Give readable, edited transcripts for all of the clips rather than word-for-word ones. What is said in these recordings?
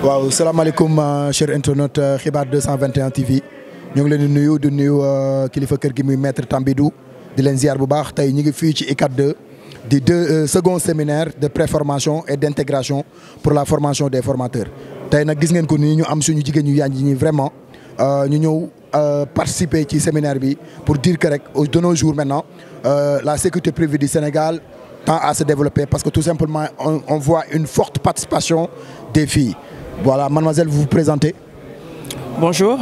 waaw salaamaaleykum chers internautes xibaar 221 TV ñu ngi leen di nuyu kilifa kër gi muy maître Tambidou di leen ziar bu baax tey ñu ngi fii ci ICAT 2 di second séminaire de préformation et d'intégration pour la formation des formateurs. tey nag gis ngeen ko nii ñu am suñu jigéen ñu yànji ñi vraiment ñu ñëw participer ci séminaire bi pour dire que rek de nos jours maintenant la sécurité privée du Sénégal tend à se développer parce que tout simplement on voit une forte participation des filles. Voilà, mademoiselle, vous vous présentez. Bonjour,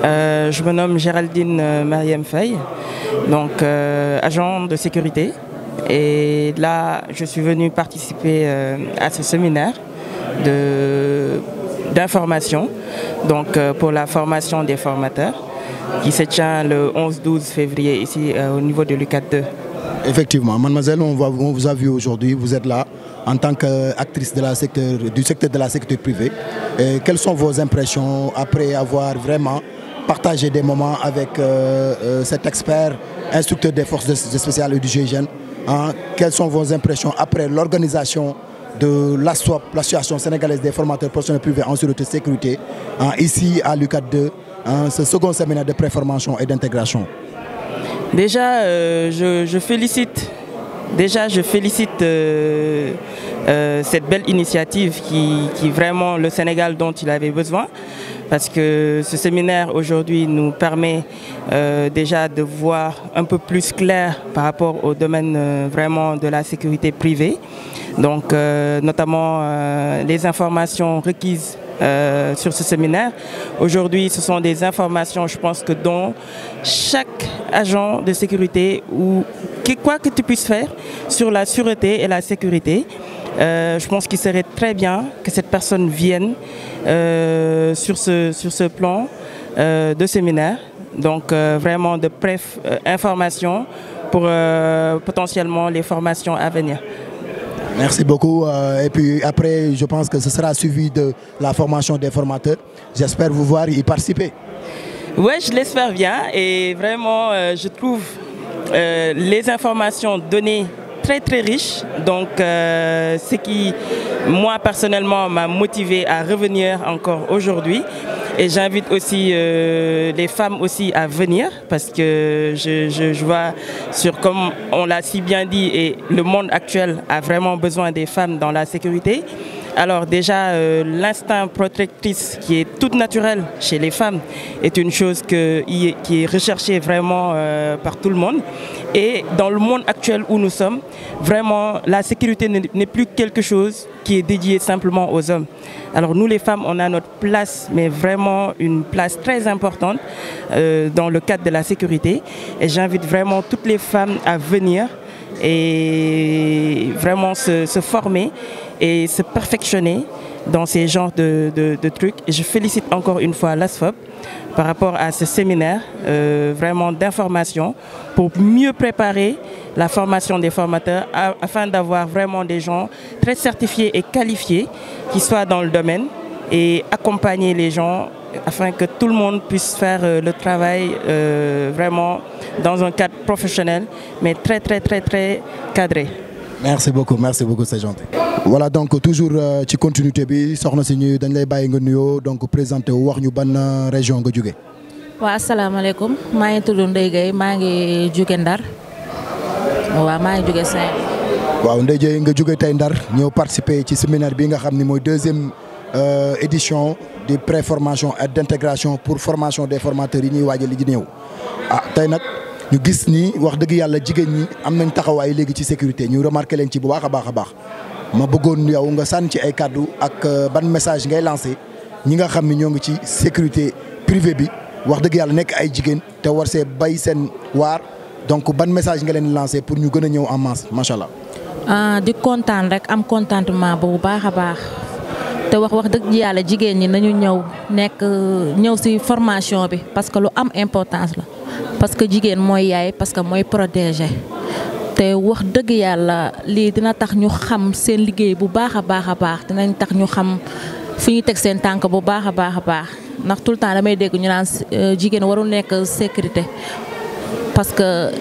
je me nomme Géraldine Mariam Faye, donc agent de sécurité. Et là, je suis venue participer à ce séminaire d'information, donc pour la formation des formateurs, qui se tient le 11-12 février ici au niveau de l'UCAT 2. Effectivement, mademoiselle, on vous a vu aujourd'hui, vous êtes là en tant qu'actrice du secteur de la sécurité privée. Et quelles sont vos impressions après avoir vraiment partagé des moments avec cet expert, instructeur des forces spéciales et du GIGN, hein? Quelles sont vos impressions après l'organisation de l'ASSOP, l'Association sénégalaise des formateurs professionnels privés en sûreté et sécurité, hein, ici à l'UCAT 2, hein, ce second séminaire de préformation et d'intégration? Déjà, je félicite cette belle initiative qui vraiment le Sénégal dont il avait besoin, parce que ce séminaire aujourd'hui nous permet déjà de voir un peu plus clair par rapport au domaine vraiment de la sécurité privée, donc notamment les informations requises sur ce séminaire. Aujourd'hui, ce sont des informations, je pense que dont chaque agent de sécurité ou quoi que tu puisses faire sur la sûreté et la sécurité, je pense qu'il serait très bien que cette personne vienne sur ce plan de séminaire, donc vraiment de bref information pour potentiellement les formations à venir. Merci beaucoup. Et puis après, je pense que ce sera suivi de la formation des formateurs. J'espère vous voir y participer. Oui, je l'espère bien. Et vraiment, je trouve les informations données très très riches. Donc, ce qui, moi personnellement, m'a motivé à revenir encore aujourd'hui. Et j'invite aussi les femmes aussi à venir, parce que je vois comme on l'a si bien dit, et le monde actuel a vraiment besoin des femmes dans la sécurité. Alors déjà, l'instinct protectrice qui est toute naturelle chez les femmes est une chose qui est recherchée vraiment par tout le monde. Et dans le monde actuel où nous sommes, vraiment, la sécurité n'est plus quelque chose qui est dédié simplement aux hommes. Alors nous les femmes, on a notre place, mais vraiment une place très importante dans le cadre de la sécurité. Et j'invite vraiment toutes les femmes à venir et vraiment se former et se perfectionner dans ces genres de trucs. Et je félicite encore une fois l'ASSOP par rapport à ce séminaire vraiment d'information pour mieux préparer la formation des formateurs afin d'avoir vraiment des gens très certifiés et qualifiés qui soient dans le domaine et accompagner les gens afin que tout le monde puisse faire le travail vraiment dans un cadre professionnel mais très très très très cadré. Merci beaucoup, c'est gentil. Voilà, donc toujours ci continuité bi soxna si ñu dañ lay bàyyi nga nuyoo donc présenté wu wax ñu ban région nga jóge. Waaw asalaamaaleykum maa ngi tudd Ndeye Gueye maa ngi jóge Ndar waaw maa ngi jóge Saint-Louis. waaw Ndeye Gueye nga jóge tey Ndar ñëw participer ci séminaire bi nga xam ni mooy deuxième édition de préformation et d'intégration pour formation des formateurs yi ñuy waajal li di ñëw ah tey nag. ñu gis ni wax dëgg yàlla jigéen ñi am nañ taxawaay léegi ci sécurité ñu remarqué leen ci bu baax a baax a baax ma bëggoon yow nga sànni ci ay kàddu ak ban message ngay lancé ñi nga xam ni ñoo ngi ci sécurité privée bi wax dëgg yàlla nekk ay jigéen te war see bay seen waar donc ban message nga leen lancé pour ñu gën a ñëw en masse macha allah. di kontaan rek am contentement bu baax a baax te wax dëgg yàlla jigéen ñi nañu ñëw ci formation bi parce que lu am importance la. parce que jigéen mooy yaay parce que mooy protéger te wax dëgg yàlla lii dina tax ñu xam seen liggéey bu baax a baax dinañ tax ñu xam fu ñu teg seen tànk bu baax a baax ndax tout le temps damay dégg ñu naan jigéen warul nekk sécurité parce que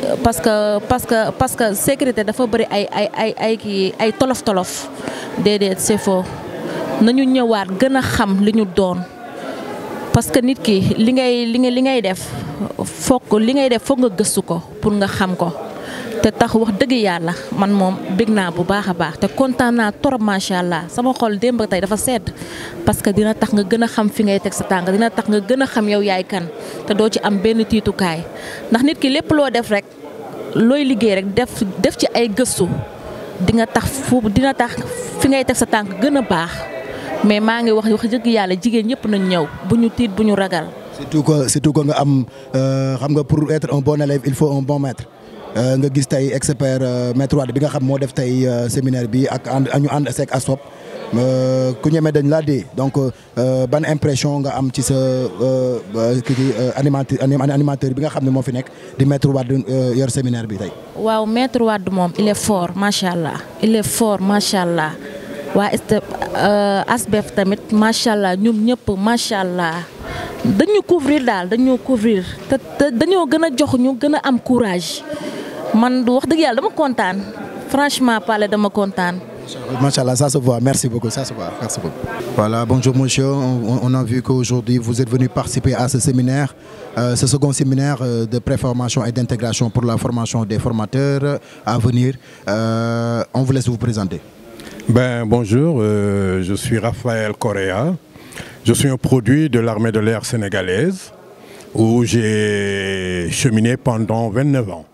sécurité dafa bëri ay tolof déedéet c'est faux nañu ñëwaat gën a xam li ñu doon parce que nit ki li ngay def foog nga gëstu ko pour nga xam ko te tax wax dëgg yàlla man moom bég naa bu baax a baax te kontaan naa trop macha allah sama xol démb tey dafa sedd parce que dina tax nga gën a xam fi ngay teg sa tànk dina tax nga gën a xam yow yaay kan te doo ci am benn tiitukaay ndax nit ki lépp loo def rek looy liggéey rek def ci ay gëstu dina tax fi ngay teg sa tànk gën a baax mais maa ngi wax dëgg yàlla jigéen ñëpp nañ ñëw bu ñu tiit bu ñu ragal. surtout que nga am xam nga pour être un bon élève il faut un bon maître. nga gis tey expert maître Wade bi nga xam moo def tey séminaire bi ak ñu ànd seeg ASOP ku ñeme dañ laa dee donc ban impression nga am ci sa animateur bi nga xam ne moo fi nekk di maître Wade yor séminaire bi tey. waaw maître Wade moom il est fort macha allah il est fort macha allah waa ASBEF tamit macha allah ñoom ñëpp macha allah dañu couvrir daal dañoo couvrir te dañoo gën a jox ñu gën a am courage. man wax dëgg yàlla dama kontaan franchement parler dama kontaan. Machallah, ça se voit. Merci beaucoup, ça se voit. Merci beaucoup. Voilà, bonjour monsieur. On a vu qu'aujourd'hui vous êtes venu participer à ce séminaire, ce second séminaire de préformation et d'intégration pour la formation des formateurs à venir. On vous laisse vous présenter. Bonjour, je suis Raphaël Correa. Je suis un produit de l'armée de l'air sénégalaise où j'ai cheminé pendant 29 ans.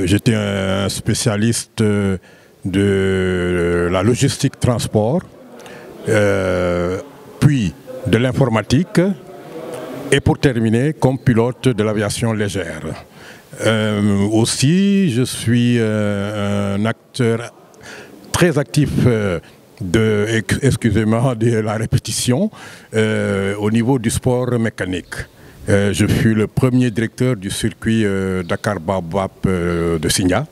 J'étais un spécialiste de la logistique transport, puis de l'informatique et pour terminer comme pilote de l'aviation légère. Aussi, je suis un acteur très actif excusez-moi de la répétition, au niveau du sport mécanique. Je fus le premier directeur du circuit Dakar-Baobab de Signa,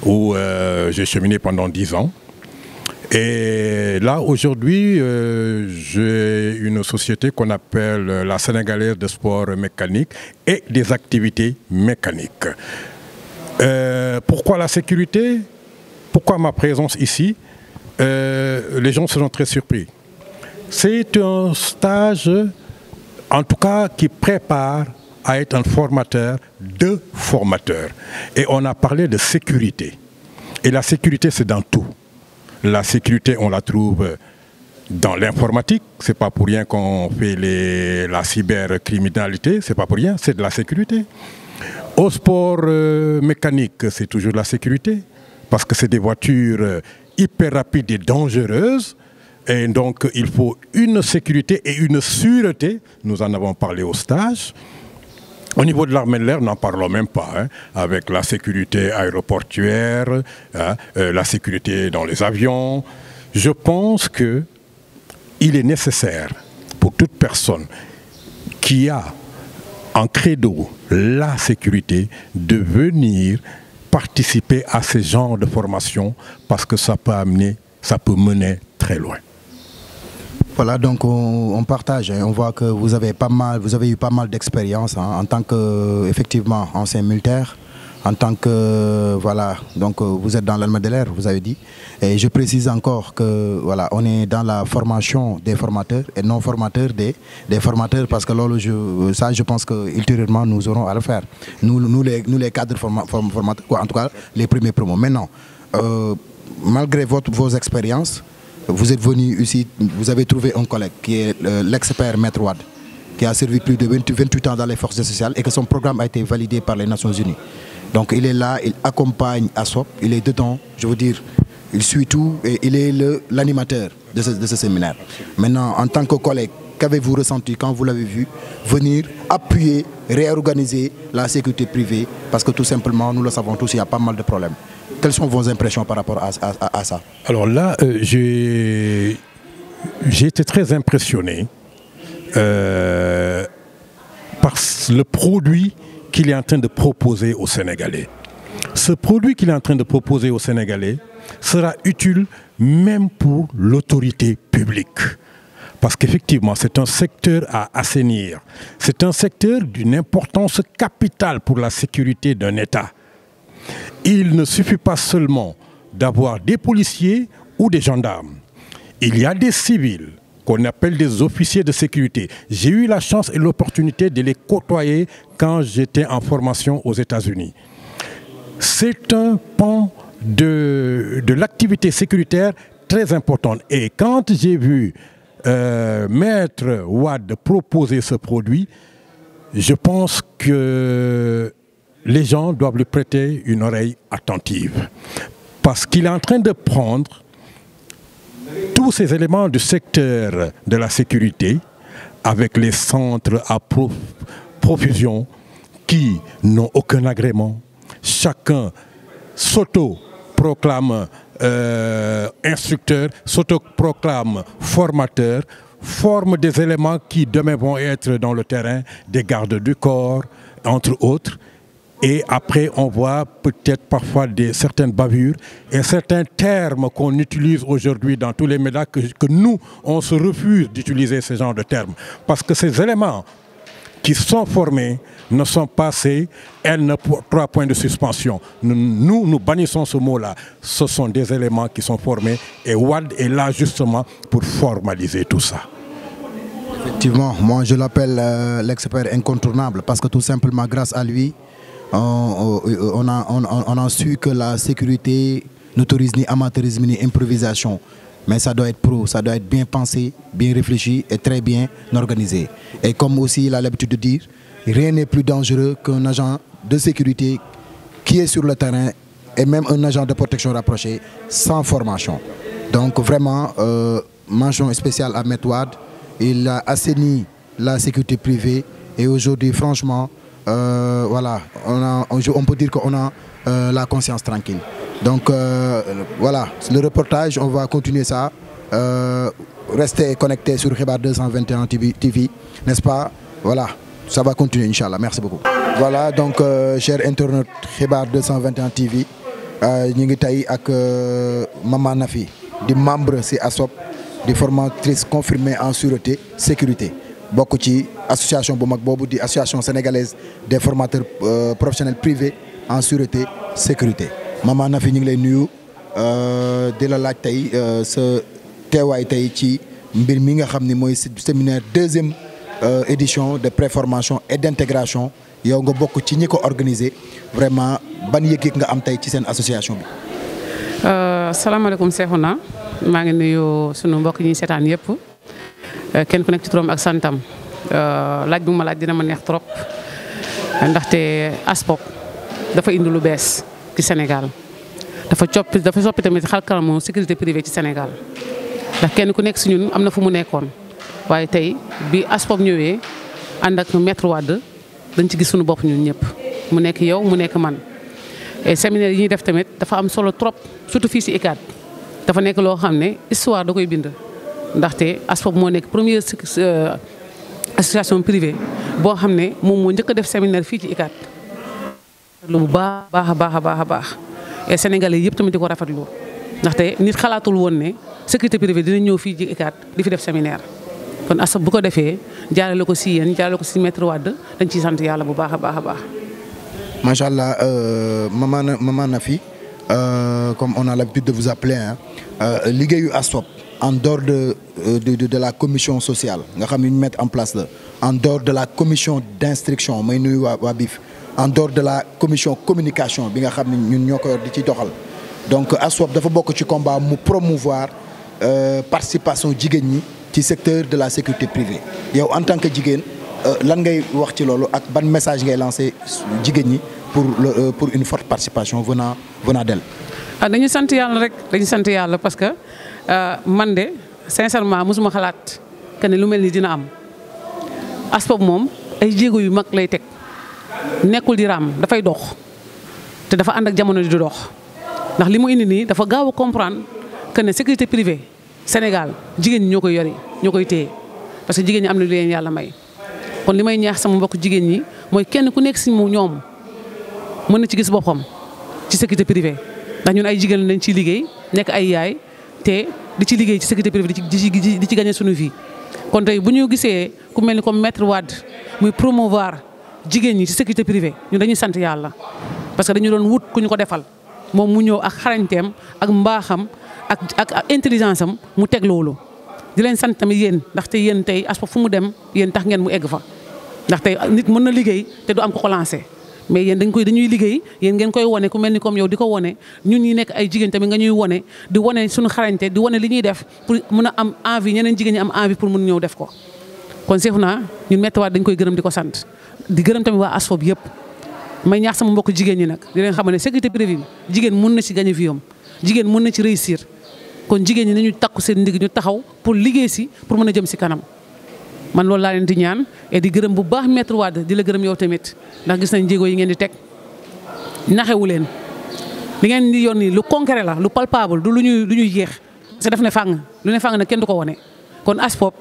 où j'ai cheminé pendant 10 ans. Et là, aujourd'hui, j'ai une société qu'on appelle la Sénégalaise de sport mécanique et des activités mécaniques. Pourquoi la sécurité? Pourquoi ma présence ici? Les gens seront très surpris. C'est un stage, en tout cas, qui prépare à être un formateur de formateurs. Et on a parlé de sécurité. Et la sécurité, c'est dans tout. La sécurité, on la trouve dans l'informatique. C'est pas pour rien qu'on fait la cybercriminalité. C'est pas pour rien, c'est de la sécurité. Au sport mécanique, c'est toujours de la sécurité. Parce que c'est des voitures hyper rapides et dangereuses. Et donc, il faut une sécurité et une sûreté. Nous en avons parlé au stage. Au niveau de l'armée de l'air, n'en parlons même pas, hein, avec la sécurité aéroportuaire, hein, la sécurité dans les avions. Je pense qu'il est nécessaire pour toute personne qui a en credo la sécurité de venir participer à ce genre de formation parce que ça peut mener très loin. Voilà, donc on partage, on voit que vous avez eu pas mal d'expérience, hein, en tant que effectivement ancien militaire, en tant que voilà, donc vous êtes dans l'armée de l'air, vous avez dit. Et je précise encore que voilà, on est dans la formation des formateurs et non formateurs des formateurs, parce que là, je pense que ultérieurement nous aurons à le faire. Nous les cadres formateurs, quoi, en tout cas les premiers promos. Maintenant, malgré vos expériences, vous êtes venu ici, vous avez trouvé un collègue qui est l'expert Maître Wade, qui a servi plus de 28 ans dans les forces sociales et que son programme a été validé par les Nations Unies. Donc il est là, il accompagne ASOP, il est dedans, je veux dire, il suit tout et il est l'animateur de ce séminaire. Maintenant, en tant que collègue, qu'avez-vous ressenti quand vous l'avez vu venir appuyer, réorganiser la sécurité privée? Parce que tout simplement, nous le savons tous, il y a pas mal de problèmes. Quelles sont vos impressions par rapport à ça? Alors là, j'ai été très impressionné par le produit qu'il est en train de proposer aux Sénégalais. Ce produit qu'il est en train de proposer aux Sénégalais sera utile même pour l'autorité publique. Parce qu'effectivement, c'est un secteur à assainir. C'est un secteur d'une importance capitale pour la sécurité d'un État. Il ne suffit pas seulement d'avoir des policiers ou des gendarmes. Il y a des civils qu'on appelle des officiers de sécurité. J'ai eu la chance et l'opportunité de les côtoyer quand j'étais en formation aux États-Unis. C'est un pan de l'activité sécuritaire très importante. Et quand j'ai vu Maître Wade proposer ce produit, je pense que les gens doivent lui prêter une oreille attentive. Parce qu'il est en train de prendre tous ces éléments du secteur de la sécurité avec les centres à profusion qui n'ont aucun agrément. Chacun s'auto-proclame instructeur, s'auto-proclame formateur, forme des éléments qui demain vont être dans le terrain, des gardes du corps, entre autres. Et après, on voit peut-être parfois certaines bavures et certains termes qu'on utilise aujourd'hui dans tous les médias que nous, on se refuse d'utiliser ce genre de termes. Parce que ces éléments qui sont formés ne sont pas ces N3 points de suspension. Nous bannissons ce mot-là. Ce sont des éléments qui sont formés et Wade est là justement pour formaliser tout ça. Effectivement, moi je l'appelle l'expert incontournable parce que tout simplement grâce à lui, on a su que la sécurité n'autorise ni amateurisme ni improvisation. Mais ça doit être pro, ça doit être bien pensé, bien réfléchi et très bien organisé. Et comme aussi il a l'habitude de dire, rien n'est plus dangereux qu'un agent de sécurité qui est sur le terrain et même un agent de protection rapproché sans formation. Donc vraiment, mention spéciale à Maître Wade. Il a assaini la sécurité privée et aujourd'hui, franchement, voilà, on peut dire qu'on a la conscience tranquille. Donc voilà, le reportage, on va continuer ça. Restez connectés sur Xibar 221 TV, n'est-ce pas? Voilà, ça va continuer, Inch'Allah. Merci beaucoup. Voilà, donc chers internautes Xibar 221 TV, ñu ngi tey ak Maman Nafi di membre ci ASOP, di formatrice confirmée en sûreté sécurité. bokk ci association bu mag boobu di association sénégalaise des formateurs professionnels privés en sûreté sécurité. Maman Nafi ñu ngi lay nuyu di la laaj tey sa teewaay tey ci mbir mi nga xam ni mooy séminaire deuxième édition de préformation et d'intégration yow nga bokk ci ñi ko organisé vraiment ban yëg-yëg nga am tey ci seen association bi. salaamaaleykum Cheikhouna maa ngi nuyu sunu mbokk yi ñuy seetaan yëpp kenn ku nekk ci turam ak santam laaj bu ma laaj dina ma neex trop ndaxte ASPOP dafa indi lu bees ci Sénégal dafa soppi tamit xar kanamu sécurité privée ci Sénégal ndax kenn ku nekk si ñun am na fu mu nekkoon waaye tey bi ASPOP ñëwee ànd ak Maître Wade dañ ci gis suñu bopp ñun ñëpp mu nekk yow mu nekk man. et séminaire yi ñuy def tamit dafa am solo trop surtout fii si ICAD dafa nekk loo xam ne histoire da koy bind ndaxte ASPOP moo nekk première association privée boo xam ne moom moo njëkk a def séminaire fii ci ICAD. lu bu baax a baax et sénégalais yëpp tamit di ko rafetlu ndaxte nit xalaatul woon ne sécurité privée dina ñëw fii ci ICAD di fi def séminaire kon ASPOP bu ko defee jaarale ko si yéen jaarale ko si Maître Wade dañ ciy sant yàlla bu baax a baax. Macha Allah, Maman Nafi, comme on a l'habitude de vous appeler, liggéeyu ASPOP en dehors de la commission sociale nga xam ne ñu mettre en place la en dehors de la commission d'instruction may nuyu waa BIF en dehors de la commission communication bi nga xam ne ñun ñoo ko yor di ci doxal donc ASPOP dafa bokk ci combat mu promouvoir participation jigéen ñi ci secteur de la sécurité privée yow en tant que jigéen lan ngay wax ci loolu ak ban message ngay lancé jigéen ñi pour une forte participation venant d'elle. dañu sant yàlla rek dañu sant yàlla parce que man de sincèrement mosuma xalaat que ne lu mel ni dina am ASPOP moom ay jéego yu mag lay teg nekkul di raam dafay dox te dafa ànd ak jamono di dox ndax li mu indi nii dafa gaaw a comprendre que ne sécurité privée Sénégal jigéen ñi ñoo koy yori ñoo koy téye parce que jigéen ñi am na lu leen yàlla may. kon li may ñaax sama mbokk jigéen ñi mooy kenn ku nekk si ñoom mën na ci gis boppam ci sécurité privée ndax ñun ay jigéen lañ ciy liggéey nekk ay yaay te di ci liggéey ci sécurité privée di ci gagné suñu vie. kon tey bu ñu gisee ku mel ni comme Maître Wade muy promouvoir jigéen ñi ci sécurité privée ñun dañuy sant yàlla parce que dañu doon wut ku ñu ko defal moom mu ñëw ak xarañteem ak mbaaxam ak intelligence am mu teg loolu. di leen sant tamit yéen ndaxte yéen tey ASPOF fu mu dem yéen tax ngeen mu egg fa ndaxte nit mën na liggéey te du am ko lancé mais yéen dañuy liggéey yéen ngeen koy wone ku mel ni comme yow di ko wone ñun ñi nekk ay jigéen tamit nga ñuy wone di wone suñu xarañte di wone li ñuy def pour mën a am envie ñeneen jigéen ñi am envie pour mën ñëw def ko. kon Cheikhouna ñun Maître Wade dañ koy gërëm di ko sant di gërëm tamit waa ASPOF yëpp may ñaax sama mbokk jigéen ñi nag di leen xam ne sécurité privée bi jigéen mën na ci gagner vie am jigéen mën na ci réussir kon jigéen ñi nañu takku seen ndig ñu taxaw pour liggéey si pour mën a jëm si kanam man loolu laa leen di ñaan et di gërëm bu baax Maître Wade di la gërëm yow tamit ndax gis nañ jéego yi ngeen di teg naxewu leen li ngeen di yoon nii lu concret la lu palpable du lu ñuy yéex parce que daf ne fàng lu ne fàng nag kenn du ko wone kon ASPOF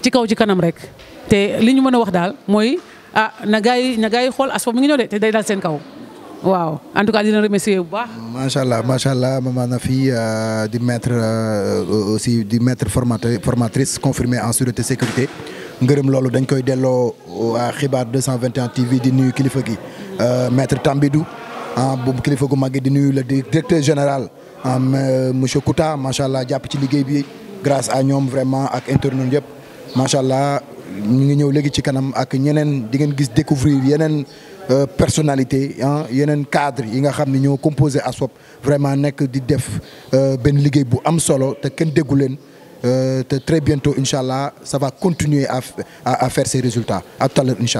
ci kaw ci kanam rek te li ñu mën a wax daal mooy na gaa yi xool ASPOF mi ngi ñëw de te day dal seen kaw waaw en tout cas dina remercier bu baax. macha allah maman Nafi di maître aussi di maître formatrice confirmée en sûreté sécurité ngërëm loolu dañ koy delloo waa xibaar 221 TV di nuyu kilifa gi maître Tambidou boobu kilifa gu mag di nuyu le directeur général monsieur Kouta macha allah jàpp ci liggéey bi grâce à ñoom vraiment ak internautes yëpp macha allah ñu ngi ñëw léegi ci kanam ak ñeneen di ngeen gis découvrir yeneen. Personnalité yeneen cadre yi nga xam ne ñoo composé ASPOF vraiment nekk di def benn liggéey bu am solo te kenn déggu leen te très bientôt incha allah ça va continuer à faire ses résultats à tout à l'heure incha allah.